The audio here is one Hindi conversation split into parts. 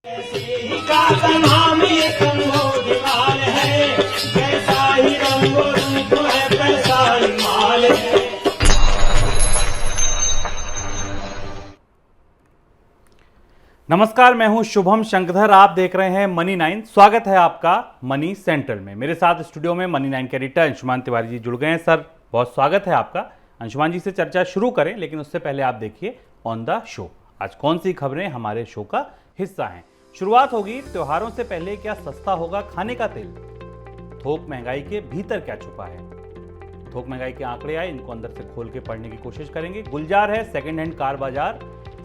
नमस्कार, मैं हूं शुभम शंकरधर। आप देख रहे हैं मनी 9। स्वागत है आपका मनी सेंट्रल में। मेरे साथ स्टूडियो में मनी 9 के एडिटर अंशुमान तिवारी जी जुड़ गए हैं। सर, बहुत स्वागत है आपका। अंशुमान जी से चर्चा शुरू करें, लेकिन उससे पहले आप देखिए ऑन द शो आज कौन सी खबरें हमारे शो का हिस्सा हैं। शुरुआत होगी त्योहारों से पहले। क्या सस्ता होगा खाने का तेल? थोक महंगाई के भीतर क्या छुपा है? थोक महंगाई के आंकड़े आए, इनको अंदर से खोल के पढ़ने की कोशिश करेंगे। गुलजार है सेकेंड हैंड कार बाजार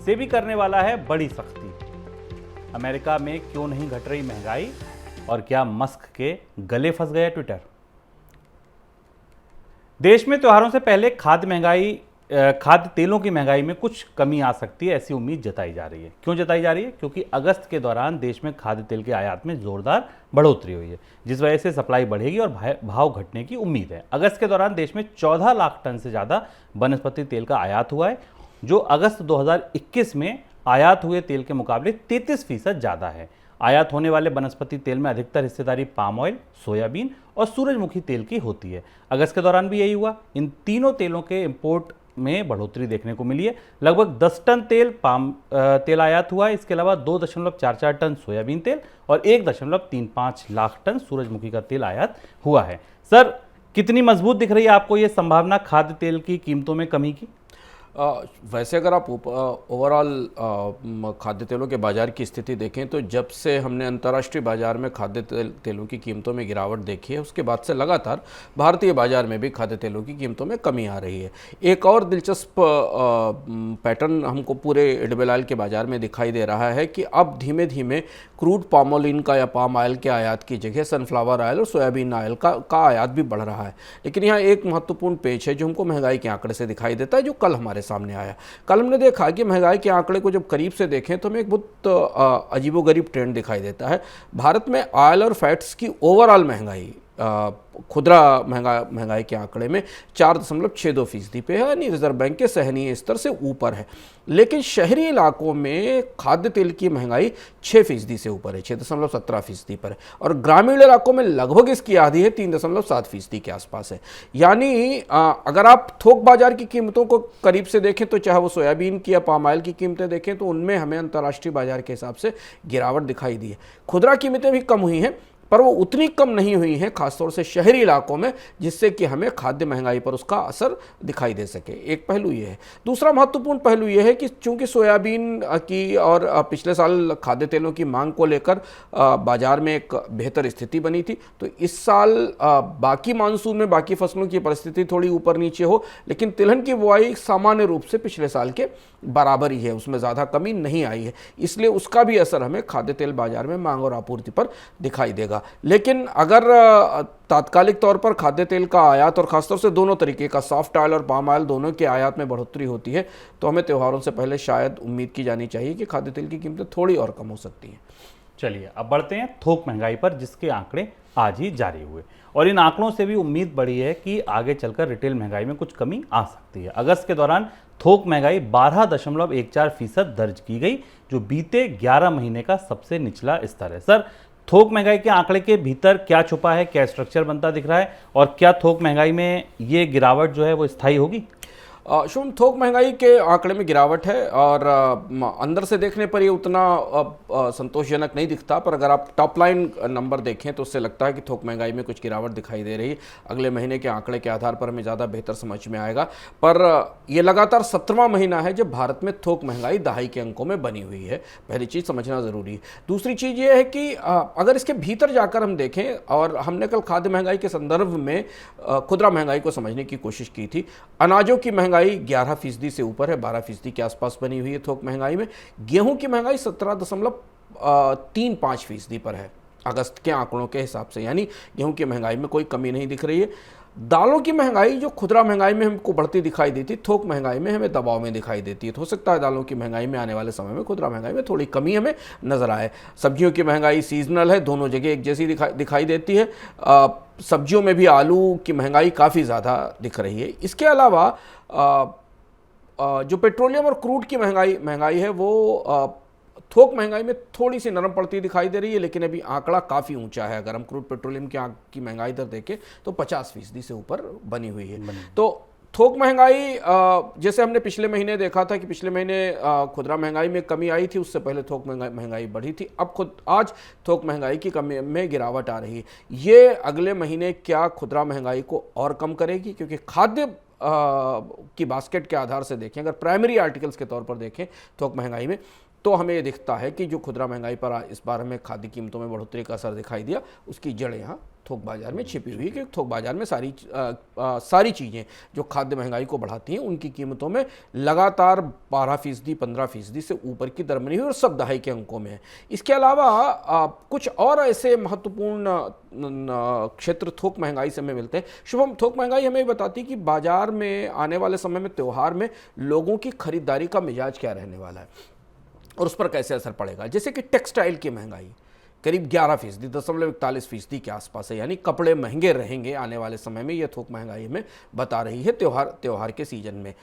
से भी करने वाला है बड़ी सख्ती। अमेरिका में क्यों नहीं घट रही महंगाई और क्या मस्क के गले फंस गया ट्विटर? देश में त्योहारों से पहले खाद्य तेलों की महंगाई में कुछ कमी आ सकती है, ऐसी उम्मीद जताई जा रही है। क्यों जताई जा रही है? क्योंकि अगस्त के दौरान देश में खाद्य तेल के आयात में जोरदार बढ़ोतरी हुई है, जिस वजह से सप्लाई बढ़ेगी और भाव घटने की उम्मीद है। अगस्त के दौरान देश में 14 लाख टन से ज़्यादा वनस्पति तेल का आयात हुआ है, जो अगस्त 2021 में आयात हुए तेल के मुकाबले 33% ज़्यादा है। आयात होने वाले वनस्पति तेल में अधिकतर हिस्सेदारी पाम ऑयल, सोयाबीन और सूरजमुखी तेल की होती है। अगस्त के दौरान भी यही हुआ। इन तीनों तेलों के इंपोर्ट में बढ़ोतरी देखने को मिली है। लगभग 10 टन पाम तेल आयात हुआ है। इसके अलावा 2.44 टन सोयाबीन तेल और 1.35 लाख टन सूरजमुखी का तेल आयात हुआ है। सर, कितनी मजबूत दिख रही है आपको ये संभावना खाद्य तेल की कीमतों में कमी की? वैसे अगर आप ओवरऑल खाद्य तेलों के बाज़ार की स्थिति देखें तो जब से हमने अंतर्राष्ट्रीय बाज़ार में खाद्य तेलों की कीमतों में गिरावट देखी है, उसके बाद से लगातार भारतीय बाज़ार में भी खाद्य तेलों की कीमतों में कमी आ रही है। एक और दिलचस्प पैटर्न हमको पूरे एडिबल ऑयल के बाज़ार में दिखाई दे रहा है कि अब धीमे धीमे क्रूड पाम ऑयल का या पाम ऑयल के आयात की जगह सनफ्लावर ऑयल और सोयाबीन ऑयल का आयात भी बढ़ रहा है। लेकिन यहाँ एक महत्वपूर्ण पेच है जो हमको महंगाई के आंकड़े से दिखाई देता है, जो कल हमारे सामने आया। कल हमने देखा कि महंगाई के आंकड़े को जब करीब से देखें तो हमें एक बहुत अजीबोगरीब ट्रेंड दिखाई देता है। भारत में ऑयल और फैट्स की ओवरऑल महंगाई खुदरा महंगाई के आंकड़े में 4.62% पे है, यानी रिजर्व बैंक के सहनीय स्तर से ऊपर है। लेकिन शहरी इलाकों में खाद्य तेल की महंगाई 6% से ऊपर है, 6.17% पर है, और ग्रामीण इलाकों में लगभग इसकी आधी है, 3.7% के आसपास है। यानी अगर आप थोक बाजार की कीमतों को करीब से देखें तो चाहे वो सोयाबीन की या पाम ऑयल की कीमतें देखें तो उनमें हमें अंतर्राष्ट्रीय बाजार के हिसाब से गिरावट दिखाई दी है। खुदरा कीमतें भी कम हुई हैं, पर वो उतनी कम नहीं हुई हैं खासतौर से शहरी इलाकों में, जिससे कि हमें खाद्य महंगाई पर उसका असर दिखाई दे सके। एक पहलू ये है। दूसरा महत्वपूर्ण पहलू ये है कि चूंकि सोयाबीन की और पिछले साल खाद्य तेलों की मांग को लेकर बाजार में एक बेहतर स्थिति बनी थी, तो इस साल बाकी मानसून में बाकी फसलों की परिस्थिति थोड़ी ऊपर नीचे हो, लेकिन तिलहन की बुआई सामान्य रूप से पिछले साल के बराबर ही है, उसमें ज़्यादा कमी नहीं आई है। इसलिए उसका भी असर हमें खाद्य तेल बाजार में मांग और आपूर्ति पर दिखाई देगा। लेकिन अगर तात्कालिक तौर पर खाद्य तेल का आयात और खासतौर से दोनों तरीके का सॉफ्ट ऑयल और पाम ऑयल दोनों के आयात में बढ़ोतरी होती है तो हमें त्योहारों से पहले शायद उम्मीद की जानी चाहिए कि खाद्य तेल की कीमतें थोड़ी और कम हो सकती हैं। चलिए, अब बढ़ते हैं थोक महंगाई पर, जिसके आंकड़े आज ही जारी हुए और इन आंकड़ों से भी उम्मीद बढ़ी है कि आगे चलकर रिटेल महंगाई में कुछ कमी आ सकती है। अगस्त के दौरान थोक महंगाई 12.14% दर्ज की गई, जो बीते 11 महीने का सबसे निचला स्तर है। सर, थोक महंगाई के आंकड़े के भीतर क्या छुपा है, क्या स्ट्रक्चर बनता दिख रहा है और क्या थोक महंगाई में ये गिरावट जो है वो स्थायी होगी? शुभ, थोक महंगाई के आंकड़े में गिरावट है और अंदर से देखने पर ये उतना संतोषजनक नहीं दिखता, पर अगर आप टॉप लाइन नंबर देखें तो उससे लगता है कि थोक महंगाई में कुछ गिरावट दिखाई दे रही है। अगले महीने के आंकड़े के आधार पर हमें ज़्यादा बेहतर समझ में आएगा, पर ये लगातार 17वां महीना है जब भारत में थोक महंगाई दहाई के अंकों में बनी हुई है। पहली चीज़ समझना ज़रूरी है। दूसरी चीज़ ये है कि अगर इसके भीतर जाकर हम देखें, और हमने कल खाद्य महंगाई के संदर्भ में खुदरा महंगाई को समझने की कोशिश की थी। अनाजों की महंगाई 11% से ऊपर है, 12% के आसपास बनी हुई है थोक महंगाई में। गेहूं की महंगाई 17.35% पर है अगस्त के आंकड़ों के हिसाब से, यानी गेहूं की महंगाई में कोई कमी नहीं दिख रही है। दालों की महंगाई जो खुदरा महंगाई में हमको बढ़ती दिखाई देती, थोक महंगाई में हमें दबाव में दिखाई देती है। तो हो सकता है दालों की महंगाई में आने वाले समय में खुदरा महंगाई में थोड़ी कमी हमें नजर आए। सब्जियों की महंगाई सीजनल है, दोनों जगह एक जैसी दिखाई देती है। सब्जियों में भी आलू की महंगाई काफ़ी ज़्यादा दिख रही है। इसके अलावा जो पेट्रोलियम और क्रूड की महंगाई है वो थोक महंगाई में थोड़ी सी नरम पड़ती दिखाई दे रही है, लेकिन अभी आंकड़ा काफ़ी ऊंचा है। अगर हम क्रूड पेट्रोलियम की महंगाई दर देखें तो 50% से ऊपर बनी हुई है। तो थोक महंगाई, जैसे हमने पिछले महीने देखा था कि पिछले महीने खुदरा महंगाई में कमी आई थी, उससे पहले थोक महंगाई बढ़ी थी, अब आज थोक महंगाई की कमी में गिरावट आ रही है। ये अगले महीने क्या खुदरा महंगाई को और कम करेगी? क्योंकि खाद्य की बास्केट के आधार से देखें, अगर प्राइमरी आर्टिकल्स के तौर पर देखें थोक महंगाई में, तो हमें ये दिखता है कि जो खुदरा महंगाई पर इस बार हमें खाद्य कीमतों में बढ़ोतरी का असर दिखाई दिया, उसकी जड़ यहाँ थोक बाजार में छिपी हुई है। क्योंकि थोक बाजार में सारी चीज़ें जो खाद्य महंगाई को बढ़ाती हैं, उनकी कीमतों में लगातार 12%, 15% से ऊपर की दर बनी हुई, और सब दहाई के अंकों में है। इसके अलावा कुछ और ऐसे महत्वपूर्ण क्षेत्र थोक महंगाई से हमें मिलते हैं। शुभम, थोक महंगाई हमें बताती है कि बाजार में आने वाले समय में, त्यौहार में लोगों की खरीदारी का मिजाज क्या रहने वाला है और उस पर कैसे असर पड़ेगा। जैसे कि टेक्सटाइल की महंगाई करीब 11%, 10.41% के आसपास है, यानी कपड़े महंगे रहेंगे आने वाले समय में, यह थोक महंगाई में बता रही है त्योहार के सीजन में।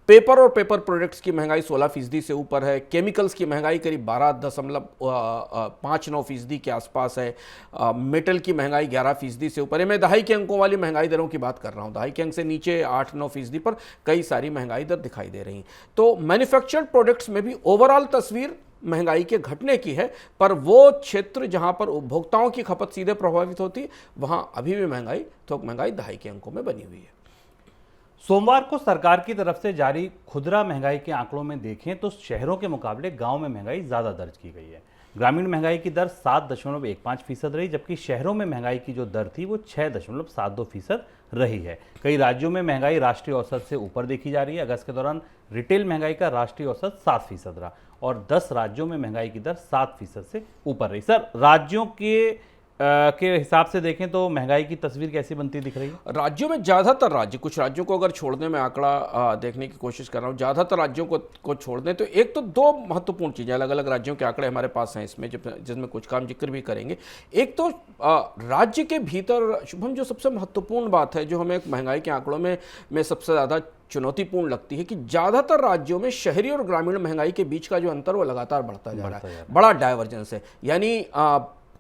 पेपर और पेपर प्रोडक्ट्स की महंगाई 16% से ऊपर है। केमिकल्स की महंगाई करीब 12.59% के आसपास है। मेटल की महंगाई 11% से ऊपर है। मैं दहाई के अंकों वाली महंगाई दरों की बात कर रहा हूँ। दहाई के अंक से नीचे 8-9% पर कई सारी महंगाई दर दिखाई दे रही हैं। तो मैन्युफैक्चर्ड प्रोडक्ट्स में भी ओवरऑल तस्वीर महंगाई के घटने की है, पर वो क्षेत्र जहां पर उपभोक्ताओं की खपत सीधे प्रभावित होती है, वहां अभी भी थोक महंगाई दहाई के अंकों में बनी हुई है। सोमवार को सरकार की तरफ से जारी खुदरा महंगाई के आंकड़ों में देखें तो शहरों के मुकाबले गांव में महंगाई ज्यादा दर्ज की गई है। ग्रामीण महंगाई की दर 7.15% रही, जबकि शहरों में महंगाई की जो दर थी वो 6.72% रही है। कई राज्यों में महंगाई राष्ट्रीय औसत से ऊपर देखी जा रही है। अगस्त के दौरान रिटेल महंगाई का राष्ट्रीय औसत 7% रहा और 10 राज्यों में महंगाई की दर 7% से ऊपर रही। सर, राज्यों के हिसाब से देखें तो महंगाई की तस्वीर कैसी बनती दिख रही है? राज्यों में ज़्यादातर राज्य, कुछ राज्यों को अगर छोड़ने में आंकड़ा देखने की कोशिश कर रहा हूँ, ज़्यादातर राज्यों को छोड़ दें तो एक तो दो महत्वपूर्ण चीज़ें, अलग अलग राज्यों के आंकड़े हमारे पास हैं इसमें, जिसमें कुछ काम जिक्र भी करेंगे। एक तो राज्य के भीतर शुभम, जो सबसे महत्वपूर्ण बात है, जो हमें महंगाई के आंकड़ों में सबसे ज़्यादा चुनौतीपूर्ण लगती है, कि ज़्यादातर राज्यों में शहरी और ग्रामीण महंगाई के बीच का जो अंतर वो लगातार बढ़ता जा रहा है। बड़ा डाइवर्जेंस है। यानी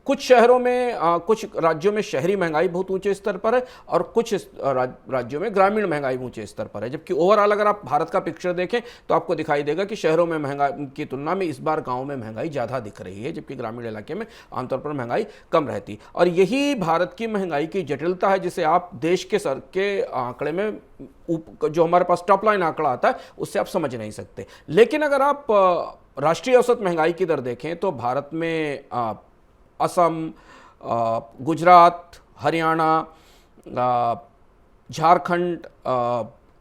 कुछ शहरों में, कुछ राज्यों में शहरी महंगाई बहुत ऊंचे स्तर पर है और कुछ राज्यों में ग्रामीण महंगाई ऊंचे स्तर पर है। जबकि ओवरऑल अगर आप भारत का पिक्चर देखें तो आपको दिखाई देगा कि शहरों में महंगाई की तुलना में इस बार गांव में महंगाई ज़्यादा दिख रही है, जबकि ग्रामीण इलाके में आमतौर पर महंगाई कम रहती। और यही भारत की महंगाई की जटिलता है, जिसे आप देश के सर के आंकड़े में, जो हमारे पास टॉप लाइन आंकड़ा आता है, उससे आप समझ नहीं सकते। लेकिन अगर आप राष्ट्रीय औसत महंगाई की दर देखें तो भारत में असम, गुजरात, हरियाणा, झारखंड,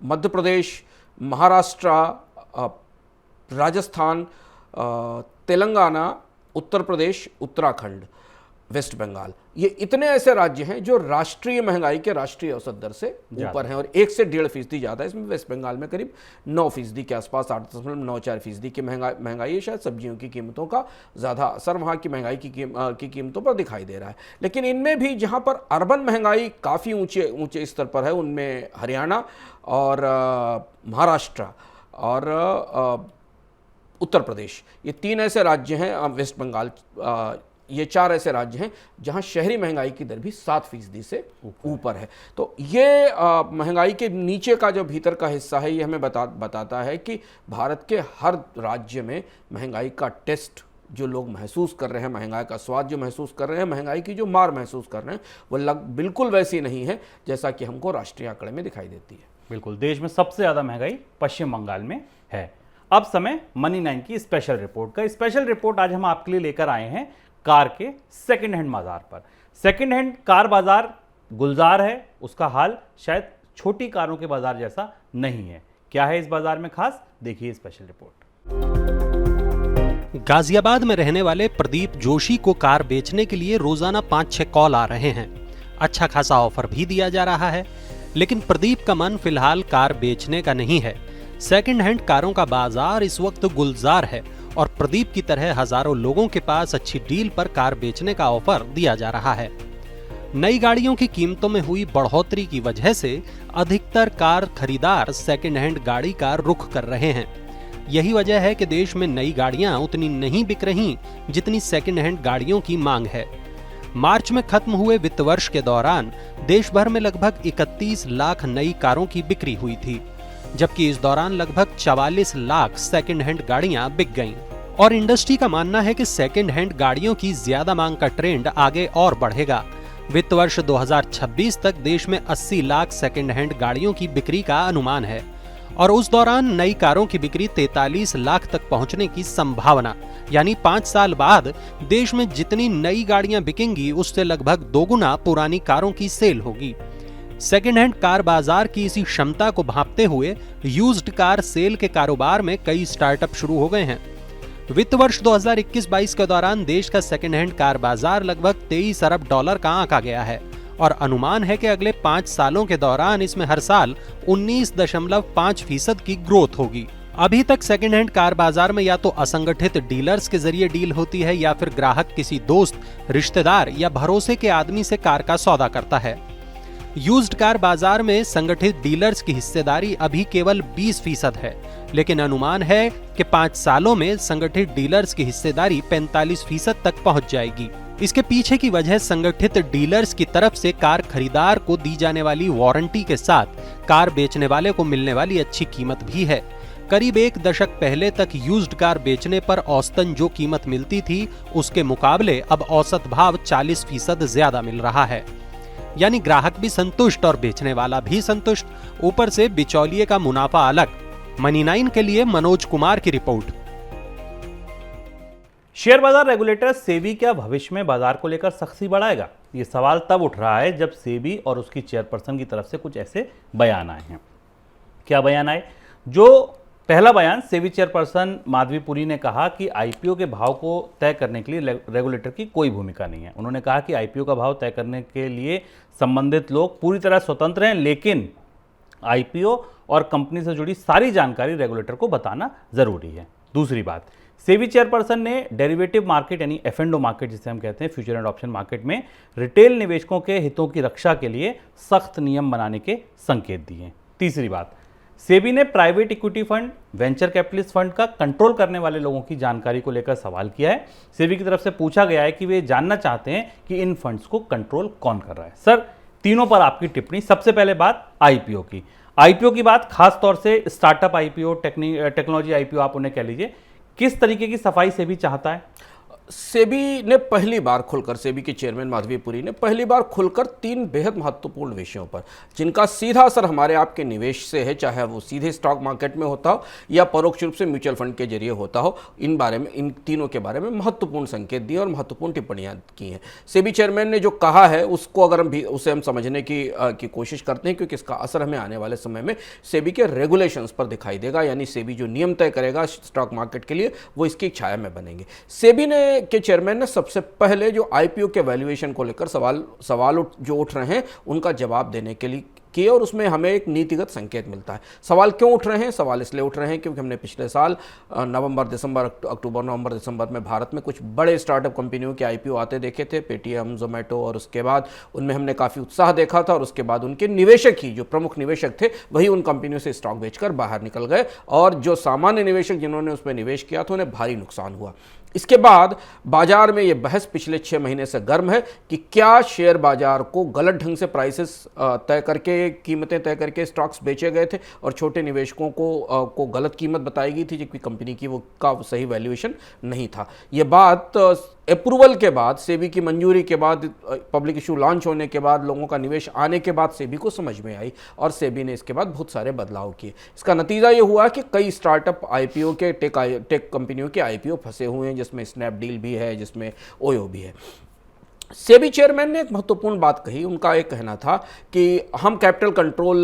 मध्य प्रदेश, महाराष्ट्र, राजस्थान, तेलंगाना, उत्तर प्रदेश, उत्तराखंड, वेस्ट बंगाल, ये इतने ऐसे राज्य हैं जो राष्ट्रीय महंगाई के राष्ट्रीय औसत दर से ऊपर हैं और 1 से 1.5% ज़्यादा। इसमें वेस्ट बंगाल में करीब 9% के आसपास, 8.94% की महंगाई है। शायद सब्जियों की कीमतों का ज़्यादा असर वहाँ की महंगाई की कीमतों पर दिखाई दे रहा है। लेकिन इनमें भी जहाँ पर अर्बन महंगाई काफ़ी ऊँचे स्तर पर है, उनमें हरियाणा और महाराष्ट्र और उत्तर प्रदेश, ये 3 ऐसे राज्य हैं, वेस्ट बंगाल, ये 4 ऐसे राज्य हैं जहां शहरी महंगाई की दर भी 7% से ऊपर है। तो ये महंगाई के नीचे का जो भीतर का हिस्सा है, ये हमें बताता है कि भारत के हर राज्य में महंगाई का टेस्ट जो लोग महसूस कर रहे हैं, महंगाई का स्वाद जो महसूस कर रहे हैं, महंगाई की जो मार महसूस कर रहे हैं, वो बिल्कुल वैसी नहीं है जैसा कि हमको राष्ट्रीय आंकड़े में दिखाई देती है। बिल्कुल, देश में सबसे ज़्यादा महंगाई पश्चिम बंगाल में है। अब समय मनी 9 की स्पेशल रिपोर्ट का। स्पेशल रिपोर्ट आज हम आपके लिए लेकर आए हैं कार के सेकंड हैंड बाजार पर। सेकंड हैंड कार बाजार गुलजार है, उसका हाल शायद छोटी कारों के बाजार जैसा नहीं है। क्या है इस बाजार में खास, देखिए स्पेशल रिपोर्ट। गाजियाबाद में रहने वाले प्रदीप जोशी को कार बेचने के लिए रोजाना 5-6 कॉल आ रहे हैं। अच्छा खासा ऑफर भी दिया जा रहा है, लेकिन प्रदीप का मन फिलहाल कार बेचने का नहीं है। सेकंड हैंड कारों का बाजार इस वक्त गुलजार है और प्रदीप की तरह हजारों लोगों के पास अच्छी डील पर कार बेचने का ऑफर दिया जा रहा है। नई गाड़ियों की कीमतों में हुई बढ़ोतरी की वजह से अधिकतर कार खरीदार सेकंड हैंड गाड़ी का रुख कर रहे हैं। यही वजह है कि देश में नई गाड़ियां उतनी नहीं बिक रही जितनी सेकंड हैंड गाड़ियों की मांग है। मार्च में खत्म हुए वित्त वर्ष के दौरान देश भर में लगभग 31 लाख नई कारों की बिक्री हुई थी, जबकि इस दौरान लगभग 44 लाख सेकंड हैंड गाड़ियां बिक गईं। और इंडस्ट्री का मानना है कि सेकंड हैंड गाड़ियों की ज्यादा मांग का ट्रेंड आगे और बढ़ेगा। वित्त वर्ष 2026 तक देश में 80 लाख सेकंड हैंड गाड़ियों की बिक्री का अनुमान है और उस दौरान नई कारों की बिक्री 43 लाख तक पहुंचने की संभावना, यानी 5 साल बाद देश में जितनी नई गाड़ियां बिकेंगी उससे लगभग दोगुना पुरानी कारों की सेल होगी। सेकेंड हैंड कार बाजार की इसी क्षमता को भांपते हुए यूज्ड कार सेल के कारोबार में कई स्टार्टअप शुरू हो गए हैं। वित्त वर्ष 2021-22 के दौरान देश का सेकेंड हैंड कार बाजार लगभग 23 अरब डॉलर का आंका गया है और अनुमान है कि अगले 5 सालों के दौरान इसमें हर साल 19.5% की ग्रोथ होगी। अभी तक सेकेंड हैंड कार बाजार में या तो असंगठित डीलर्स के जरिए डील होती है या फिर ग्राहक किसी दोस्त, रिश्तेदार या भरोसे के आदमी से कार का सौदा करता है। यूज्ड कार बाजार में संगठित डीलर्स की हिस्सेदारी अभी केवल 20% है, लेकिन अनुमान है कि 5 सालों में संगठित डीलर्स की हिस्सेदारी 45% तक पहुंच जाएगी। इसके पीछे की वजह संगठित डीलर्स की तरफ से कार खरीदार को दी जाने वाली वारंटी के साथ कार बेचने वाले को मिलने वाली अच्छी कीमत भी है। करीब 1 दशक पहले तक यूज्ड कार बेचने पर औसतन जो कीमत मिलती थी उसके मुकाबले अब औसत भाव 40% ज्यादा मिल रहा है, यानी ग्राहक भी संतुष्ट और बेचने वाला भी संतुष्ट, ऊपर से बिचौलिए का मुनाफा अलग। मनी 9 के लिए मनोज कुमार की रिपोर्ट। शेयर बाजार रेगुलेटर सेबी क्या भविष्य में बाजार को लेकर सख्ती बढ़ाएगा? ये सवाल तब उठ रहा है जब सेबी और उसकी चेयरपर्सन की तरफ से कुछ ऐसे बयान आए हैं। क्या बयान आए? जो पहला बयान, सेबी चेयरपर्सन माधवीपुरी ने कहा कि आईपीओ के भाव को तय करने के लिए रेगुलेटर की कोई भूमिका नहीं है। उन्होंने कहा कि आईपीओ का भाव तय करने के लिए संबंधित लोग पूरी तरह स्वतंत्र हैं, लेकिन आईपीओ और कंपनी से जुड़ी सारी जानकारी रेगुलेटर को बताना जरूरी है। दूसरी बात, सेबी चेयरपर्सन ने डेरिवेटिव मार्केट यानी एफ&ओ मार्केट जिसे हम कहते हैं, फ्यूचर एंड ऑप्शन मार्केट में रिटेल निवेशकों के हितों की रक्षा के लिए सख्त नियम बनाने के संकेत दिए। तीसरी बात, सेबी ने private equity fund, venture capitalist fund का कंट्रोल करने वाले लोगों की जानकारी को लेकर सवाल किया है। सेबी की तरफ से पूछा गया है कि वे जानना चाहते हैं कि इन फंड्स को कंट्रोल कौन कर रहा है। सर, तीनों पर आपकी टिप्पणी। सबसे पहले बात आईपीओ की। आईपीओ की बात खास तौर से स्टार्टअप आईपीओ, टेक्नोलॉजी आईपीओ आप उन्हें कह लीजिए, किस तरीके की सफाई सेबी चाहता है? सेबी ने पहली बार खुलकर, सेबी के चेयरमैन माधवीपुरी ने पहली बार खुलकर 3 बेहद महत्वपूर्ण विषयों पर, जिनका सीधा असर हमारे आपके निवेश से है, चाहे वो सीधे स्टॉक मार्केट में होता हो या परोक्ष रूप से म्यूचुअल फंड के जरिए होता हो, इन तीनों के बारे में महत्वपूर्ण संकेत दिए और महत्वपूर्ण टिप्पणियां की हैं। सेबी चेयरमैन ने जो कहा है उसको अगर हम समझने की कोशिश करते हैं, क्योंकि इसका असर हमें आने वाले समय में सेबी के रेगुलेशंस पर दिखाई देगा, यानी सेबी जो नियम तय करेगा स्टॉक मार्केट के लिए वो इसकी छाया में बनेंगे। सेबी के चेयरमैन ने सबसे पहले जो आईपीओ के वैल्यूएशन को लेकर सवाल जो उठ रहे हैं उनका जवाब देने के लिए किए, और उसमें हमें एक नीतिगत संकेत मिलता है। सवाल क्यों उठ रहे हैं? सवाल इसलिए उठ रहे हैं क्योंकि हमने पिछले साल अक्टूबर नवंबर दिसंबर में भारत में कुछ बड़े स्टार्टअप कंपनियों के आईपीओ आते देखे थे, पेटीएम, जोमेटो, और उसके बाद उनमें हमने काफ़ी उत्साह देखा था, और उसके बाद उनके निवेशक ही, जो प्रमुख निवेशक थे, वही उन कंपनियों से स्टॉक बेचकर बाहर निकल गए, और जो सामान्य निवेशक जिन्होंने उसमें निवेश किया था उन्हें भारी नुकसान हुआ। इसके बाद बाजार में यह बहस पिछले 6 महीने से गर्म है कि क्या शेयर बाजार को गलत ढंग से प्राइसेस तय करके, कीमतें तय करके स्टॉक्स बेचे गए थे और छोटे निवेशकों को गलत कीमत बताई गई थी, जबकि कंपनी की वो का सही वैल्यूएशन नहीं था। ये बात अप्रूवल के बाद, सेबी की मंजूरी के बाद, पब्लिक इशू लॉन्च होने के बाद, लोगों का निवेश आने के बाद सेबी को समझ में आई, और सेबी ने इसके बाद बहुत सारे बदलाव किए। इसका नतीजा ये हुआ कि कई स्टार्टअप आईपीओ के, टेक कंपनियों के आईपीओ फंसे हुए हैं, जिसमें स्नैपडील भी है, जिसमें ओयो भी है। सेबी चेयरमैन ने एक महत्वपूर्ण बात कही। उनका एक कहना था कि हम कैपिटल कंट्रोल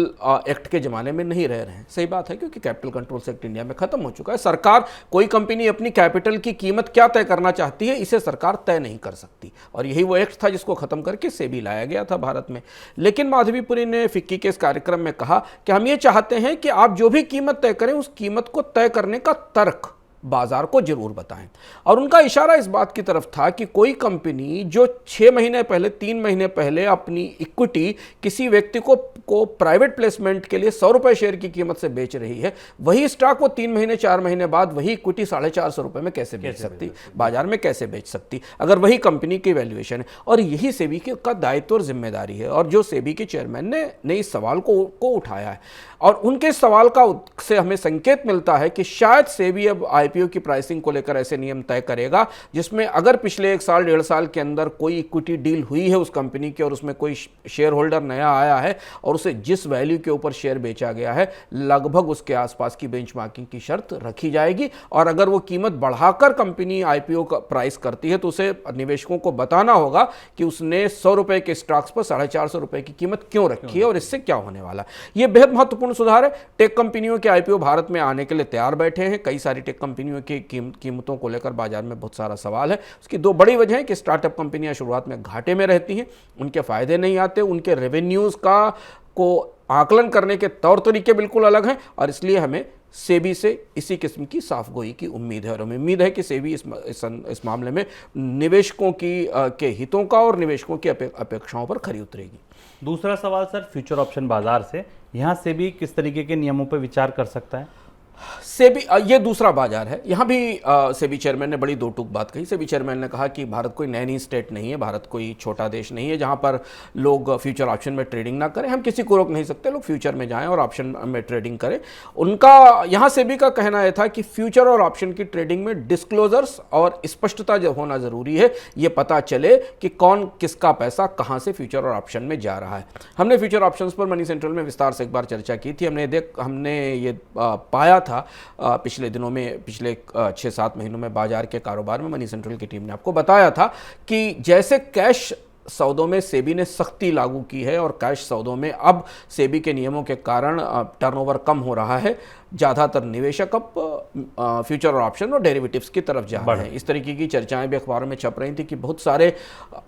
एक्ट के ज़माने में नहीं रह रहे हैं। सही बात है, क्योंकि कैपिटल कंट्रोल एक्ट इंडिया में ख़त्म हो चुका है। सरकार, कोई कंपनी अपनी कैपिटल की कीमत क्या तय करना चाहती है, इसे सरकार तय नहीं कर सकती, और यही वो एक्ट था जिसको ख़त्म करके सेबी लाया गया था भारत में। लेकिन माधवीपुरी ने फिक्की के इस कार्यक्रम में कहा कि हम ये चाहते हैं कि आप जो भी कीमत तय करें, उस कीमत को तय करने का तर्क बाजार को जरूर बताएं। और उनका इशारा इस बात की तरफ था कि कोई कंपनी जो 6 महीने पहले, 3 महीने पहले अपनी इक्विटी किसी व्यक्ति को प्राइवेट प्लेसमेंट के लिए 100 रुपए शेयर की कीमत से बेच रही है, वही स्टॉक वो 3 महीने 4 महीने बाद वही इक्विटी 450 रुपए में कैसे बेच सकती, बाजार में कैसे बेच सकती, अगर वही कंपनी की वैल्यूएशन है। और यही सेबी का दायित्व और जिम्मेदारी है, और जो सेबी के चेयरमैन ने इस सवाल को उठाया है, और उनके सवाल से हमें संकेत मिलता है कि शायद सेबी अब आईपीओ की प्राइसिंग को लेकर ऐसे नियम तय करेगा जिसमें अगर पिछले 1 साल 1.5 साल के अंदर कोई इक्विटी डील हुई है उस कंपनी की और उसमें कोई शेयर होल्डर नया आया है और उसे जिस वैल्यू के ऊपर शेयर बेचा गया है लगभग उसके आसपास की बेंचमार्किंग की शर्त रखी जाएगी। और अगर वो कीमत बढ़ाकर कंपनी आईपीओ का प्राइस करती है तो उसे निवेशकों को बताना होगा कि उसने 100 रुपए के स्टॉक्स पर 450 रुपए की कीमत क्यों रखी है और इससे क्या होने वाला है। यह बेहद महत्वपूर्ण सुधार है। टेक कंपनियों के आईपीओ भारत में आने के लिए तैयार बैठे हैं। कई सारी टेक कंपनियों की कीमतों को लेकर बाजार में बहुत सारा सवाल है। उसकी 2 बड़ी वजह है कि स्टार्टअप कंपनियां शुरुआत में घाटे में रहती हैं, उनके फायदे नहीं आते, उनके रेवेन्यूज को आकलन करने के तौर तरीके बिल्कुल अलग हैं, और इसलिए हमें सेबी से इसी किस्म की साफगोई की उम्मीद है। और हमें उम्मीद है कि सेबी इस मामले में निवेशकों के हितों का और निवेशकों की अपेक्षाओं पर खरी उतरेगी। दूसरा सवाल सर, फ्यूचर ऑप्शन बाजार से, यहाँ सेबी किस तरीके के नियमों पर विचार कर सकता है? सेबी, ये दूसरा बाजार है। यहाँ भी सेबी चेयरमैन ने बड़ी दो टूक बात कही। सेबी चेयरमैन ने कहा कि भारत कोई नैनी स्टेट नहीं है, भारत कोई छोटा देश नहीं है जहाँ पर लोग फ्यूचर ऑप्शन में ट्रेडिंग ना करें। हम किसी को रोक नहीं सकते, लोग फ्यूचर में जाएं और ऑप्शन में ट्रेडिंग करें। उनका यहाँ सेबी का कहना यह था कि फ्यूचर और ऑप्शन की ट्रेडिंग में डिस्क्लोजर्स और स्पष्टता जो होना जरूरी है, ये पता चले कि कौन किसका पैसा कहाँ से फ्यूचर और ऑप्शन में जा रहा है। हमने फ्यूचर ऑप्शंस पर मनी सेंट्रल में विस्तार से एक बार चर्चा की थी। हमने ये पाया था पिछले दिनों में, पिछले 6-7 महीनों में बाजार के कारोबार में मनी सेंट्रल की टीम ने आपको बताया था कि जैसे कैश सौदों में सेबी ने सख्ती लागू की है और कैश सौदों में अब सेबी के नियमों के कारण टर्नओवर कम हो रहा है, ज़्यादातर निवेशक अब फ्यूचर और ऑप्शन और डेरिवेटिव्स की तरफ जा रहे हैं। इस तरीके की चर्चाएं भी अखबारों में छप रही थी कि बहुत सारे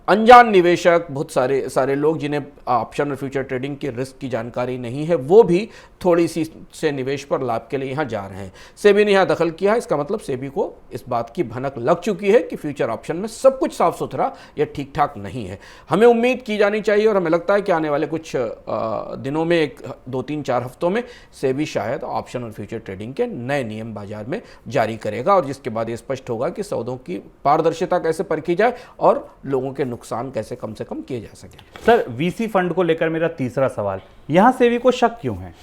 अनजान निवेशक, बहुत सारे लोग जिन्हें ऑप्शन और फ्यूचर ट्रेडिंग की रिस्क की जानकारी नहीं है, वो भी थोड़ी सी से निवेश पर लाभ के लिए यहाँ जा रहे हैं। सेबी ने यहाँ दखल किया है। इसका मतलब सेबी को इस बात की भनक लग चुकी है कि फ्यूचर ऑप्शन में सब कुछ साफ सुथरा या ठीक ठाक नहीं है। हमें उम्मीद की जानी चाहिए और हमें लगता है कि आने वाले कुछ दिनों में, 2-3-4 हफ्तों में सेबी शायद ऑप्शन फ्यूचर ट्रेडिंग के नए नियम बाजार में जारी करेगा, और जिसके बाद ये स्पष्ट होगा कि सौदों की पारदर्शिता कैसे परखी जाए और लोगों के नुकसान कैसे कम से कम किए जा सके। सर, वीसी फंड को लेकर मेरा तीसरा सवाल, यहां सेबी को शक क्यों है?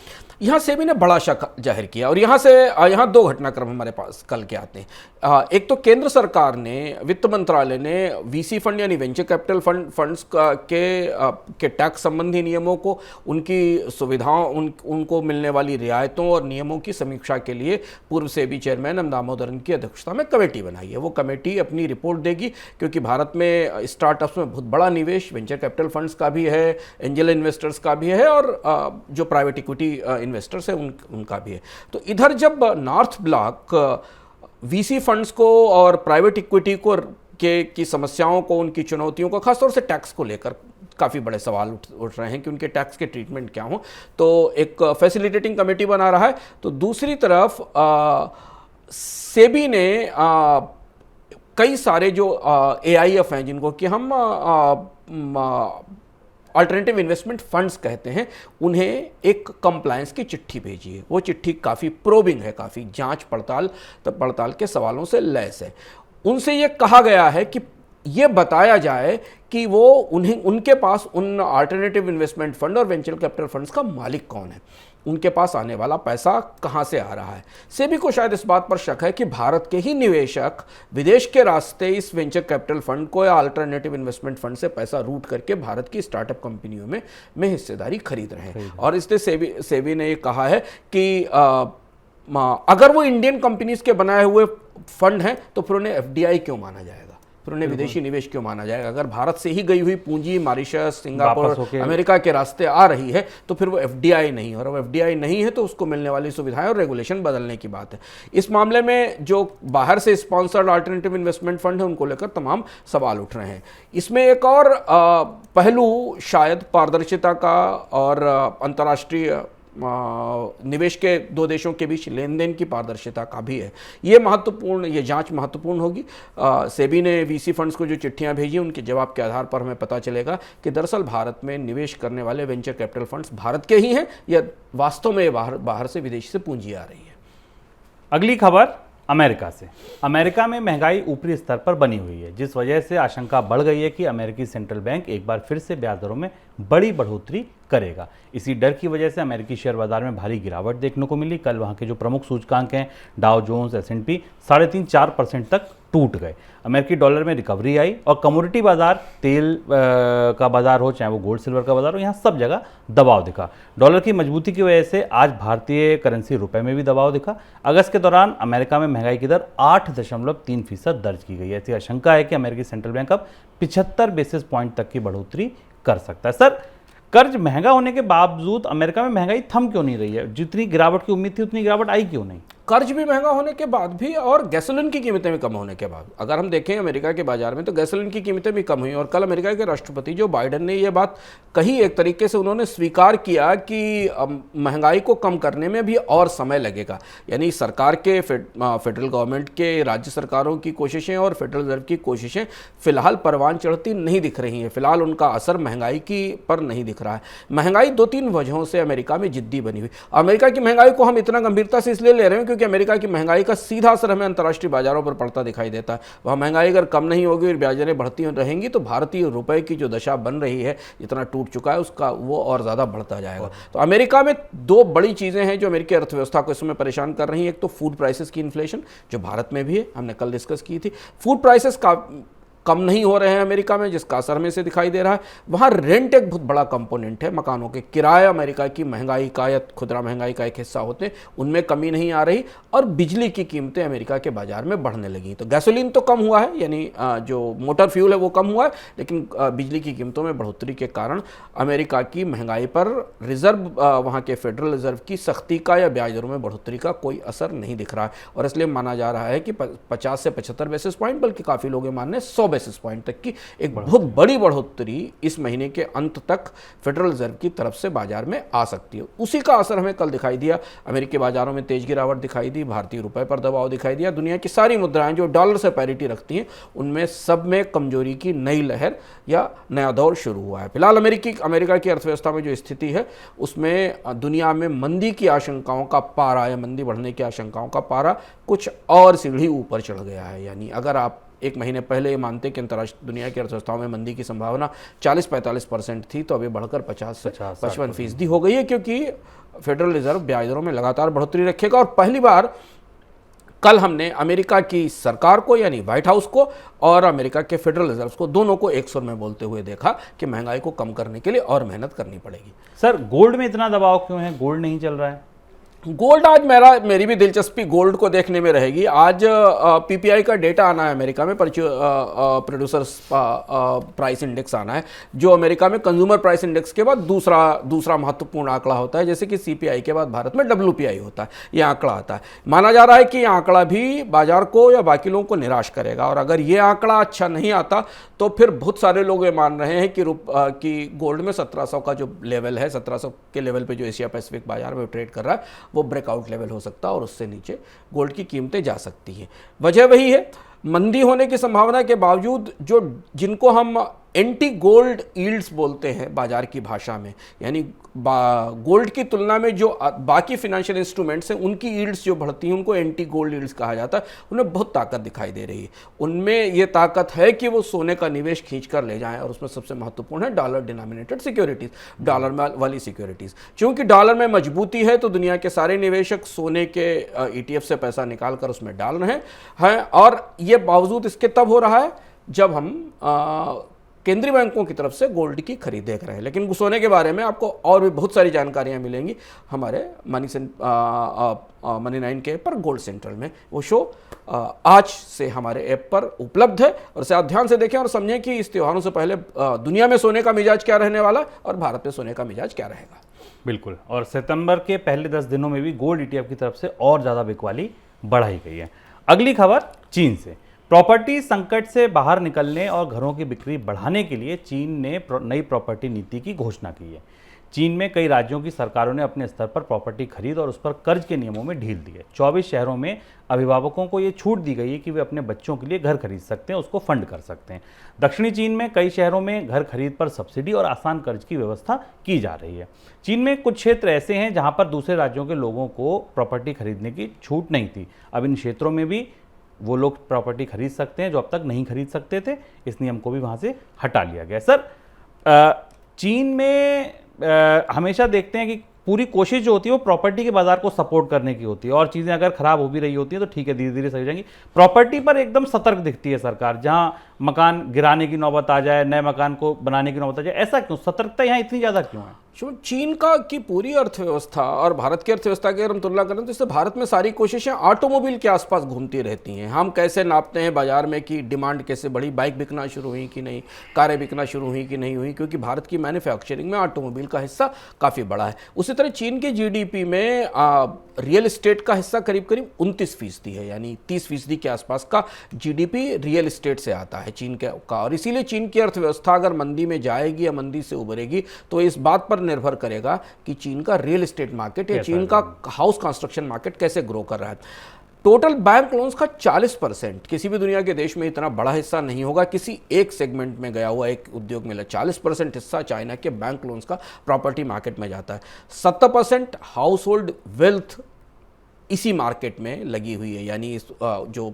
यहाँ सेबी ने बड़ा शक जाहिर किया, और यहाँ 2 घटनाक्रम हमारे पास कल के आते हैं। एक तो केंद्र सरकार ने, वित्त मंत्रालय ने वीसी फंड यानी वेंचर कैपिटल फंड्स के टैक्स संबंधी नियमों को, उनकी सुविधाओं, उनको मिलने वाली रियायतों और नियमों की समीक्षा के लिए पूर्व सेबी चेयरमैन एम दामोदरन की अध्यक्षता में कमेटी बनाई है। वो कमेटी अपनी रिपोर्ट देगी, क्योंकि भारत में स्टार्टअप्स में बहुत बड़ा निवेश वेंचर कैपिटल फंड्स का भी है, एंजल इन्वेस्टर्स का भी है, और जो प्राइवेट इक्विटी इन्वेस्टर्स है उनका भी है। तो इधर जब नॉर्थ ब्लॉक वीसी फंड्स को और प्राइवेट इक्विटी को की समस्याओं को, उनकी चुनौतियों को, खासतौर से टैक्स को लेकर काफ़ी बड़े सवाल उठ रहे हैं कि उनके टैक्स के ट्रीटमेंट क्या हो, तो एक फैसिलिटेटिंग कमेटी बना रहा है। तो दूसरी तरफ सेबी ने कई सारे जो AIF हैं, जिनको कि हम अल्टरनेटिव इन्वेस्टमेंट फंड्स कहते हैं, उन्हें एक कंप्लायंस की चिट्ठी भेजी है। वो चिट्ठी काफ़ी प्रोबिंग है, काफ़ी जांच पड़ताल के सवालों से लैस है। उनसे ये कहा गया है कि ये बताया जाए कि वो उनके पास उन अल्टरनेटिव इन्वेस्टमेंट फंड और वेंचर कैपिटल फंड्स का मालिक कौन है, उनके पास आने वाला पैसा कहाँ से आ रहा है। सेबी को शायद इस बात पर शक है कि भारत के ही निवेशक विदेश के रास्ते इस वेंचर कैपिटल फंड को या अल्टरनेटिव इन्वेस्टमेंट फंड से पैसा रूट करके भारत की स्टार्टअप कंपनियों में हिस्सेदारी खरीद रहे हैं। और इसलिए सेबी ने ये कहा है कि अगर वो इंडियन कंपनीज के बनाए हुए फंड हैं तो फिर उन्हें FDI क्यों माना जाएगा, फिर उन्हें विदेशी निवेश क्यों माना जाएगा। अगर भारत से ही गई हुई पूंजी मॉरिशस, सिंगापुर, अमेरिका के रास्ते आ रही है तो फिर वो FDI नहीं, और वो FDI नहीं है तो उसको मिलने वाली सुविधाएं और रेगुलेशन बदलने की बात है। इस मामले में जो बाहर से स्पॉन्सर्ड अल्टरनेटिव इन्वेस्टमेंट फंड है, उनको लेकर तमाम सवाल उठ रहे हैं। इसमें एक और पहलू शायद पारदर्शिता का और अंतर्राष्ट्रीय निवेश के दो देशों के बीच लेन देन की पारदर्शिता का भी है। ये महत्वपूर्ण, ये जांच महत्वपूर्ण होगी। सेबी ने वीसी फंड्स को जो चिट्ठियां भेजी, उनके जवाब के आधार पर हमें पता चलेगा कि दरअसल भारत में निवेश करने वाले वेंचर कैपिटल फंड्स भारत के ही हैं या वास्तव में बाहर से, विदेश से पूंजी आ रही है। अगली खबर अमेरिका से। अमेरिका में महंगाई ऊपरी स्तर पर बनी हुई है, जिस वजह से आशंका बढ़ गई है कि अमेरिकी सेंट्रल बैंक एक बार फिर से ब्याज दरों में बड़ी बढ़ोतरी करेगा। इसी डर की वजह से अमेरिकी शेयर बाजार में भारी गिरावट देखने को मिली। कल वहां के जो प्रमुख सूचकांक हैं, डाउ जोन्स, S&P 3.5-4% तक टूट गए। अमेरिकी डॉलर में रिकवरी आई और कमोडिटी बाजार, तेल का बाजार हो, चाहे वो गोल्ड सिल्वर का बाजार हो, यहाँ सब जगह दबाव दिखा। डॉलर की मजबूती की वजह से आज भारतीय करेंसी रुपए में भी दबाव दिखा। अगस्त के दौरान अमेरिका में महंगाई की दर 8.3% दर्ज की गई है। ऐसी आशंका है कि अमेरिकी सेंट्रल बैंक अब 75 बेसिस पॉइंट तक की बढ़ोतरी कर सकता है। सर, कर्ज महंगा होने के बावजूद अमेरिका में महंगाई थम क्यों नहीं रही है? जितनी गिरावट की उम्मीद थी उतनी गिरावट आई क्यों नहीं? कर्ज भी महंगा होने के बाद भी और गैसोलीन की कीमतें भी कम होने के बाद, अगर हम देखें अमेरिका के बाजार में, तो गैसोलीन की कीमतें भी कम हुई। और कल अमेरिका के राष्ट्रपति जो बाइडेन ने ये बात कही, एक तरीके से उन्होंने स्वीकार किया कि महंगाई को कम करने में भी और समय लगेगा। यानी सरकार के, फेडरल गवर्नमेंट के, राज्य सरकारों की कोशिशें और फेडरल रिजर्व की कोशिशें फिलहाल परवान चढ़ती नहीं दिख रही हैं। फिलहाल उनका असर महंगाई की पर नहीं दिख रहा है। महंगाई 2-3 वजहों से अमेरिका में जिद्दी बनी हुई। अमेरिका की महंगाई को हम इतना गंभीरता से इसलिए ले रहे हैं क्योंकि अमेरिका की महंगाई का सीधा असर हमें अंतर्राष्ट्रीय बाजारों पर पड़ता दिखाई देता है। वहाँ महंगाई अगर कम नहीं होगी और ब्याज दरें बढ़ती रहेंगी तो भारतीय रुपए की जो दशा बन रही है, जितना टूट चुका है, उसका वो और ज़्यादा बढ़ता जाएगा। तो अमेरिका में 2 बड़ी चीज़ें हैं जो अमेरिकी अर्थव्यवस्था को इस समय परेशान कर रही हैं। एक तो फूड प्राइसेस की इन्फ्लेशन, जो भारत में भी है, हमने कल डिस्कस की थी। फूड प्राइसेस का कम नहीं हो रहे हैं अमेरिका में, जिसका असर में से दिखाई दे रहा है। वहाँ रेंट एक बहुत बड़ा कंपोनेंट है। मकानों के किराए अमेरिका की महंगाई का या खुदरा महंगाई का एक हिस्सा होते हैं, उनमें कमी नहीं आ रही। और बिजली की कीमतें अमेरिका के बाजार में बढ़ने लगी। तो गैसोलीन तो कम हुआ है, यानी जो मोटर फ्यूल है वो कम हुआ है, लेकिन बिजली की कीमतों में बढ़ोतरी के कारण अमेरिका की महंगाई पर रिजर्व, वहाँ के फेडरल रिजर्व की सख्ती का या ब्याज दरों में बढ़ोतरी का कोई असर नहीं दिख रहा है। और इसलिए माना जा रहा है कि 50 से 75 बेसिस पॉइंट, बल्कि काफ़ी लोग ये मान रहे हैं 100 बेसिस पॉइंट तक की एक बहुत बड़ी बढ़ोतरी इस महीने के अंत तक फेडरल रिजर्व की तरफ से बाजार में आ सकती है। उसी का असर हमें कल दिखाई दिया। अमेरिकी बाजारों में तेज गिरावट दिखाई दी, भारतीय रुपए पर दबाव दिखाई दिया। दुनिया की सारी मुद्राएं जो डॉलर से पैरिटी रखती हैं, उनमें सब में कमजोरी की नई लहर या नया दौर शुरू हुआ है। फिलहाल अमेरिका की अर्थव्यवस्था में जो स्थिति है, उसमें दुनिया में मंदी की आशंकाओं का पारा या मंदी बढ़ने की आशंकाओं का पारा कुछ और सीढ़ी ऊपर चढ़ गया है। यानी अगर आप एक महीने पहले ये मानते कि अंतर्राष्ट्रीय दुनिया की अर्थव्यवस्थाओं में मंदी की संभावना 40-45% थी, तो अभी बढ़कर 50 से 55% हो गई है, क्योंकि फेडरल रिजर्व ब्याज दरों में लगातार बढ़ोतरी रखेगा। और पहली बार कल हमने अमेरिका की सरकार को, यानी व्हाइट हाउस को, और अमेरिका के फेडरल रिजर्व को, दोनों को एक सुर में बोलते हुए देखा कि महंगाई को कम करने के लिए और मेहनत करनी पड़ेगी। सर, गोल्ड में इतना दबाव क्यों है? गोल्ड नहीं चल रहा है? गोल्ड, आज मेरी भी दिलचस्पी गोल्ड को देखने में रहेगी। आज पीपीआई का डेटा आना है अमेरिका में, प्रोड्यूसर्स प्राइस इंडेक्स आना है, जो अमेरिका में कंज्यूमर प्राइस इंडेक्स के बाद दूसरा महत्वपूर्ण आंकड़ा होता है। जैसे कि सीपीआई के बाद भारत में डब्ल्यूपीआई होता है, यह आंकड़ा आता है। माना जा रहा है कि यह आंकड़ा भी बाजार को या बाकी लोगों को निराश करेगा। और अगर यह आंकड़ा अच्छा नहीं आता तो फिर बहुत सारे लोग ये मान रहे हैं कि गोल्ड में 1700 का जो लेवल है, 1700 के लेवल पे जो एशिया पैसिफिक बाजार में ट्रेड कर रहा है, वो ब्रेकआउट लेवल हो सकता है और उससे नीचे गोल्ड की कीमतें जा सकती हैं। वजह वही है, मंदी होने की संभावना के बावजूद जिनको हम एंटी गोल्ड यील्ड्स बोलते हैं बाजार की भाषा में, यानी गोल्ड की तुलना में जो बाकी फाइनेंशियल इंस्ट्रूमेंट्स हैं उनकी यील्ड्स जो बढ़ती हैं, उनको एंटी गोल्ड यील्ड्स कहा जाता है। उनमें बहुत ताकत दिखाई दे रही है। उनमें ये ताकत है कि वो सोने का निवेश खींच कर ले जाएं, और उसमें सबसे महत्वपूर्ण है डॉलर डिनोमिनेटेड सिक्योरिटीज, डॉलर वाली सिक्योरिटीज। क्योंकि डॉलर में मजबूती है तो दुनिया के सारे निवेशक सोने के ETF से पैसा निकाल कर उसमें डाल रहे हैं। और ये बावजूद इसके तब हो रहा है जब हम केंद्रीय बैंकों की तरफ से गोल्ड की खरीद देख रहे हैं। लेकिन सोने के बारे में आपको और भी बहुत सारी जानकारियां मिलेंगी हमारे मनी 9 के ऐप पर, गोल्ड सेंट्रल में। वो शो आज से हमारे ऐप पर उपलब्ध है, और इसे आप ध्यान से देखें और समझें कि इस त्योहारों से पहले दुनिया में सोने का मिजाज क्या रहने वाला और भारत में सोने का मिजाज क्या रहेगा। बिल्कुल। और सितंबर के पहले 10 दिनों में भी गोल्ड ETF की तरफ से और ज़्यादा बिकवाली बढ़ाई गई है। अगली खबर चीन से। प्रॉपर्टी संकट से बाहर निकलने और घरों की बिक्री बढ़ाने के लिए चीन ने नई प्रॉपर्टी नीति की घोषणा की है। चीन में कई राज्यों की सरकारों ने अपने स्तर पर प्रॉपर्टी खरीद और उस पर कर्ज के नियमों में ढील दी है। 24 शहरों में अभिभावकों को ये छूट दी गई है कि वे अपने बच्चों के लिए घर खरीद सकते हैं, उसको फंड कर सकते हैं। दक्षिणी चीन में कई शहरों में घर खरीद पर सब्सिडी और आसान कर्ज की व्यवस्था की जा रही है। चीन में कुछ क्षेत्र ऐसे हैं जहां पर दूसरे राज्यों के लोगों को प्रॉपर्टी खरीदने की छूट नहीं थी। अब इन क्षेत्रों में भी वो लोग प्रॉपर्टी खरीद सकते हैं जो अब तक नहीं खरीद सकते थे। इस नियम को भी वहां से हटा लिया गया। सर, चीन में हमेशा देखते हैं कि पूरी कोशिश जो होती है वो प्रॉपर्टी के बाजार को सपोर्ट करने की होती है, और चीज़ें अगर खराब हो भी रही होती हैं तो ठीक है, धीरे धीरे सही हो जाएंगी। प्रॉपर्टी पर एकदम सतर्क दिखती है सरकार, जहां मकान गिराने की नौबत आ जाए, नए मकान को बनाने की नौबत आ जाए, ऐसा क्यों? सतर्कता यहाँ इतनी ज़्यादा क्यों है? चीन की पूरी अर्थव्यवस्था और भारत की अर्थव्यवस्था की अगर हम तुलना करें तो इससे भारत में सारी कोशिशें ऑटोमोबाइल के आसपास घूमती रहती हैं। हम कैसे नापते हैं बाजार में कि डिमांड कैसे बढ़ी, बाइक बिकना शुरू हुई कि नहीं, कारें बिकना शुरू हुई कि नहीं हुई, क्योंकि भारत की मैन्युफैक्चरिंग में ऑटोमोबाइल का हिस्सा काफ़ी बड़ा है। उसी तरह चीन के जीडीपी में रियल एस्टेट का हिस्सा करीब करीब 29% है, यानी 30% के आसपास का जीडीपी रियल एस्टेट से आता है चीन का। और इसीलिए चीन की अर्थव्यवस्था अगर मंदी में जाएगी या मंदी से उभरेगी तो इस बात पर निर्भर करेगा कि चीन का रियल एस्टेट मार्केट या चीन का हाउस कंस्ट्रक्शन मार्केट कैसे ग्रो कर रहा है। टोटल बैंक लोन्स का 40%, किसी भी दुनिया के देश में इतना बड़ा हिस्सा नहीं होगा किसी एक सेगमेंट में गया हुआ एक उद्योग में। 40% हिस्सा चाइना के बैंक लोन्स का प्रॉपर्टी मार्केट में जाता है। 70% हाउस होल्ड वेल्थ इसी मार्केट में लगी हुई है, यानी जो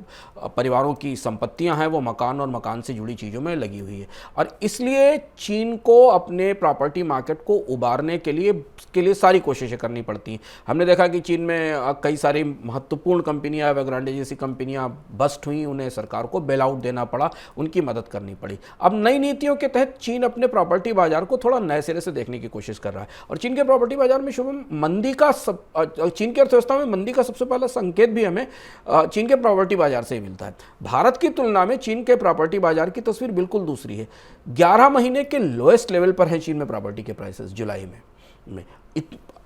परिवारों की संपत्तियां हैं वो मकान और मकान से जुड़ी चीज़ों में लगी हुई है। और इसलिए चीन को अपने प्रॉपर्टी मार्केट को उबारने के लिए सारी कोशिशें करनी पड़ती हैं। हमने देखा कि चीन में कई सारी महत्वपूर्ण कंपनियां, एवरग्रांडे जैसी कंपनियां बस्ट हुई, उन्हें सरकार को बेल आउट देना पड़ा, उनकी मदद करनी पड़ी। अब नई नीतियों के तहत चीन अपने प्रॉपर्टी बाजार को थोड़ा नए सिरे से देखने की कोशिश कर रहा है। और चीन के प्रॉपर्टी बाजार में शुभम चीन की अर्थव्यवस्था में मंदी का सबसे पहला संकेत भी हमें चीन के प्रॉपर्टी बाजार से ही मिलता है। भारत की तुलना में चीन के प्रॉपर्टी बाजार की तस्वीर बिल्कुल दूसरी है। 11 महीने के लोएस्ट लेवल पर है चीन में प्रॉपर्टी के प्राइसेस जुलाई में।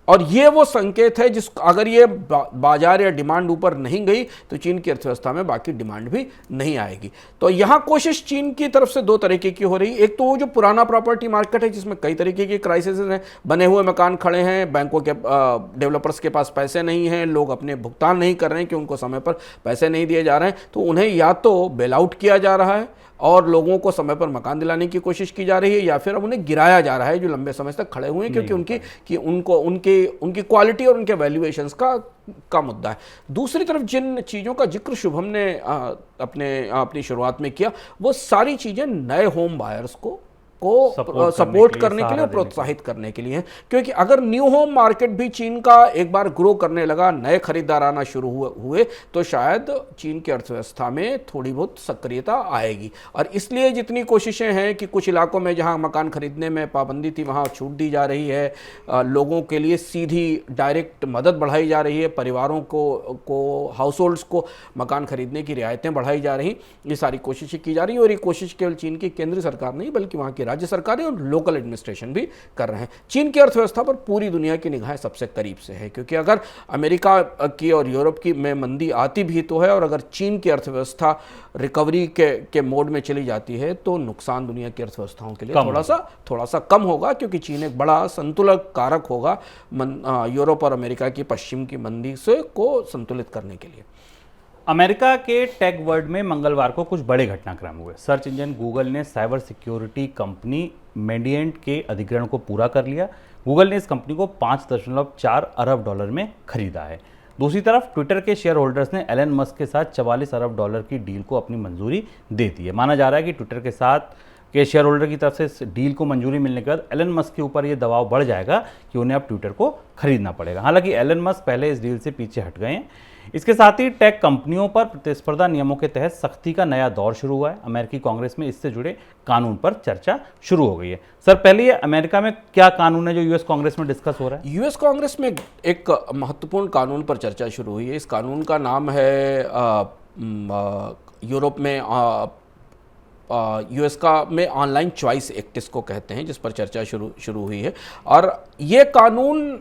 और ये वो संकेत है जिस अगर ये बाजार या डिमांड ऊपर नहीं गई तो चीन की अर्थव्यवस्था में बाकी डिमांड भी नहीं आएगी। तो यहाँ कोशिश चीन की तरफ से दो तरीके की हो रही। एक तो वो जो पुराना प्रॉपर्टी मार्केट है जिसमें कई तरीके के क्राइसिस हैं, बने हुए मकान खड़े हैं, बैंकों के डेवलपर्स के पास पैसे नहीं हैं, लोग अपने भुगतान नहीं कर रहे हैं कि उनको समय पर पैसे नहीं दिए जा रहे हैं, तो उन्हें या तो बेल आउट किया जा रहा है और लोगों को समय पर मकान दिलाने की कोशिश की जा रही है, या फिर अब उन्हें गिराया जा रहा है जो लंबे समय तक खड़े हुए हैं, क्योंकि उनकी क्वालिटी और उनके वैल्यूएशंस का मुद्दा है। दूसरी तरफ जिन चीज़ों का जिक्र शुभम ने अपनी शुरुआत में किया, वो सारी चीज़ें नए होम बायर्स को सपोर्ट करने के लिए, प्रोत्साहित करने के लिए है। क्योंकि अगर न्यू होम मार्केट भी चीन का एक बार ग्रो करने लगा, नए खरीदार आना शुरू हुए तो शायद चीन की अर्थव्यवस्था में थोड़ी बहुत सक्रियता आएगी। और इसलिए जितनी कोशिशें हैं कि कुछ इलाकों में जहां मकान खरीदने में पाबंदी थी वहां छूट दी जा रही है, लोगों के लिए सीधी डायरेक्ट मदद बढ़ाई जा रही है, परिवारों को हाउस होल्ड्स को मकान खरीदने की रियायतें बढ़ाई जा रही, ये सारी कोशिशें की जा रही है। और ये कोशिश केवल चीन की केंद्रीय सरकार नहीं बल्कि वहाँ की राज्य सरकारें और लोकल एडमिनिस्ट्रेशन भी कर रहे हैं। चीन की अर्थव्यवस्था पर पूरी दुनिया की निगाहें सबसे करीब से है, क्योंकि अगर अमेरिका की और यूरोप की में मंदी आती भी तो है, और अगर चीन की अर्थव्यवस्था रिकवरी के मोड में चली जाती है तो नुकसान दुनिया की अर्थव्यवस्थाओं के लिए थोड़ा सा कम होगा, क्योंकि चीन एक बड़ा संतुलक कारक होगा यूरोप और अमेरिका की पश्चिम की मंदी को संतुलित करने के लिए। अमेरिका के टेक वर्ल्ड में मंगलवार को कुछ बड़े घटनाक्रम हुए। सर्च इंजन गूगल ने साइबर सिक्योरिटी कंपनी मेडिएंट के अधिग्रहण को पूरा कर लिया। गूगल ने इस कंपनी को $5.4 अरब में खरीदा है। दूसरी तरफ ट्विटर के शेयर होल्डर्स ने एलन मस्क के साथ $44 अरब की डील को अपनी मंजूरी दे दी है। माना जा रहा है कि ट्विटर के साथ के शेयर होल्डर की तरफ से इस डील को मंजूरी मिलने के बाद एलन मस्क के ऊपर यह दबाव बढ़ जाएगा कि उन्हें अब ट्विटर को खरीदना पड़ेगा। हालांकि एलन मस्क पहले इस डील से पीछे हट गए हैं। इसके साथ ही टेक कंपनियों पर प्रतिस्पर्धा नियमों के तहत सख्ती का नया दौर शुरू हुआ है। अमेरिकी कांग्रेस में इससे जुड़े कानून पर चर्चा शुरू हो गई है। सर, पहले ये अमेरिका में क्या कानून है जो यूएस कांग्रेस में डिस्कस हो रहा है? यूएस कांग्रेस में एक महत्वपूर्ण कानून पर चर्चा शुरू हुई है। इस कानून का नाम है यूरोप में यूएस में ऑनलाइन चॉइस एक्ट इसको कहते हैं, जिस पर चर्चा शुरू हुई है। और ये कानून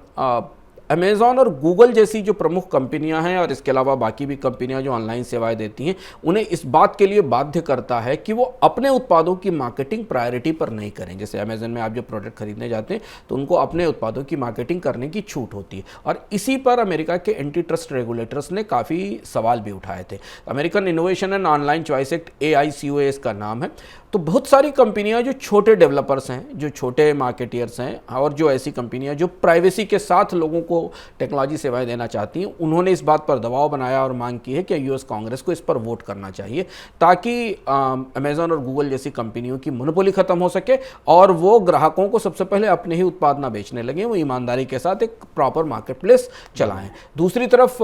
अमेज़ॉन और गूगल जैसी जो प्रमुख कंपनियां हैं और इसके अलावा बाकी भी कंपनियां जो ऑनलाइन सेवाएं देती हैं, उन्हें इस बात के लिए बाध्य करता है कि वो अपने उत्पादों की मार्केटिंग प्रायोरिटी पर नहीं करें। जैसे अमेज़न में आप जब प्रोडक्ट खरीदने जाते हैं तो उनको अपने उत्पादों की मार्केटिंग करने की छूट होती है, और इसी पर अमेरिका के एंटी ट्रस्ट रेगुलेटर्स ने काफ़ी सवाल भी उठाए थे। American innovation and online choice act, AICOA इसका नाम है। तो बहुत सारी कंपनियां जो छोटे डेवलपर्स हैं, जो छोटे मार्केटियर्स हैं, और जो ऐसी कंपनियां जो प्राइवेसी के साथ लोगों को टेक्नोलॉजी सेवाएं देना चाहती हैं, उन्होंने इस बात पर दबाव बनाया और मांग की है कि US कांग्रेस को इस पर वोट करना चाहिए, ताकि अमेज़न और गूगल जैसी कंपनियों की मोनोपोली खत्म हो सके और वो ग्राहकों को सबसे पहले अपने ही उत्पाद ना बेचने लगे, वो ईमानदारी के साथ एक प्रॉपर मार्केट प्लेस चलाएं। दूसरी तरफ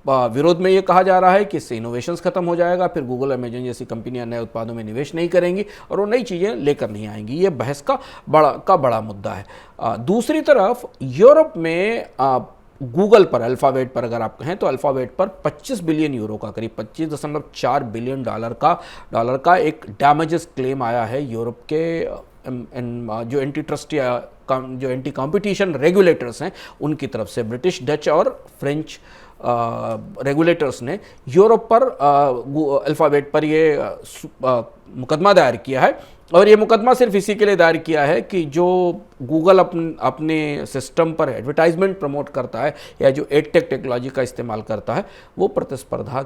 विरोध में ये कहा जा रहा है कि इससे इनोवेशंस खत्म हो जाएगा, फिर गूगल, अमेजन जैसी कंपनियां नए उत्पादों में निवेश नहीं करेंगी और वो नई चीज़ें लेकर नहीं आएंगी। ये बहस का बड़ा मुद्दा है। दूसरी तरफ यूरोप में गूगल पर, अल्फ़ाबेट पर अगर आप कहें तो अल्फ़ाबेट पर 25 बिलियन यूरो का, करीब 25.4 बिलियन डॉलर का एक डैमेजेस क्लेम आया है यूरोप के जो एंटी ट्रस्ट या जो एंटी कंपटीशन रेगुलेटर्स हैं उनकी तरफ से। ब्रिटिश, डच और फ्रेंच रेगुलेटर्स ने यूरोप पर अल्फ़ाबेट पर ये मुकदमा दायर किया है, और ये मुकदमा सिर्फ इसी के लिए दायर किया है कि जो गूगल अपने सिस्टम पर एडवर्टाइजमेंट प्रमोट करता है या जो एडटेक टेक्नोलॉजी का इस्तेमाल करता है, वो प्रतिस्पर्धा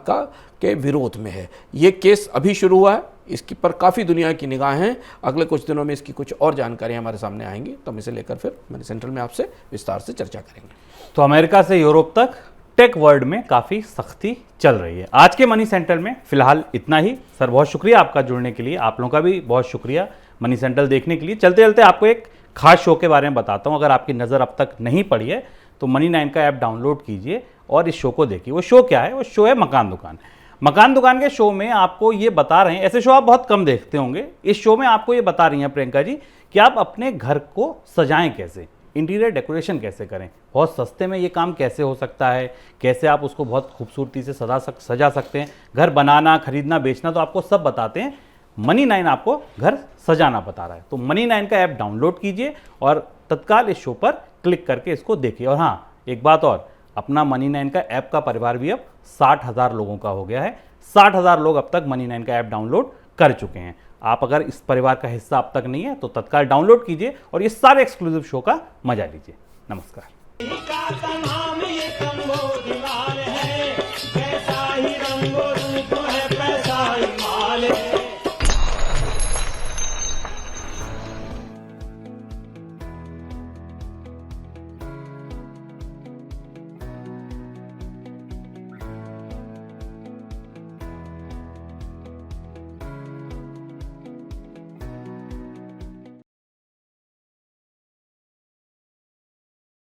के विरोध में है। ये केस अभी शुरू हुआ है, इसकी पर काफ़ी दुनिया की निगाहें हैं। अगले कुछ दिनों में इसकी कुछ और जानकारी हमारे सामने आएंगी, तो हम इसे लेकर फिर मनी सेंट्रल में आपसे विस्तार से चर्चा करेंगे। तो अमेरिका से यूरोप तक टेक वर्ल्ड में काफ़ी सख्ती चल रही है। आज के मनी सेंट्रल में फिलहाल इतना ही। सर, बहुत शुक्रिया आपका जुड़ने के लिए। आप लोगों का भी बहुत शुक्रिया मनी सेंट्रल देखने के लिए। चलते चलते आपको एक खास शो के बारे में बताता हूं। अगर आपकी नज़र अब तक नहीं पड़ी है तो मनी 9 का ऐप डाउनलोड कीजिए और इस शो को देखिए। वो शो क्या है? वो शो है मकान दुकान। मकान दुकान के शो में आपको ये बता रहे हैं, ऐसे शो आप बहुत कम देखते होंगे, इस शो में आपको ये बता रही हैं प्रियंका जी कि आप अपने घर को सजाएं कैसे, इंटीरियर डेकोरेशन कैसे करें, बहुत सस्ते में ये काम कैसे हो सकता है, कैसे आप उसको बहुत खूबसूरती से सजा सकते हैं। घर बनाना, खरीदना, बेचना तो आपको सब बताते हैं। मनी 9 आपको घर सजाना बता रहा है। तो मनी 9 का ऐप डाउनलोड कीजिए और तत्काल इस शो पर क्लिक करके इसको देखिए। और हाँ, एक बात और, अपना मनी 9 का ऐप का परिवार भी अब 60,000 लोगों का हो गया है। 60,000 लोग अब तक मनी 9 का ऐप डाउनलोड कर चुके हैं। आप अगर इस परिवार का हिस्सा अब तक नहीं है तो तत्काल डाउनलोड कीजिए और ये सारे एक्सक्लूसिव शो का मजा लीजिए। नमस्कार।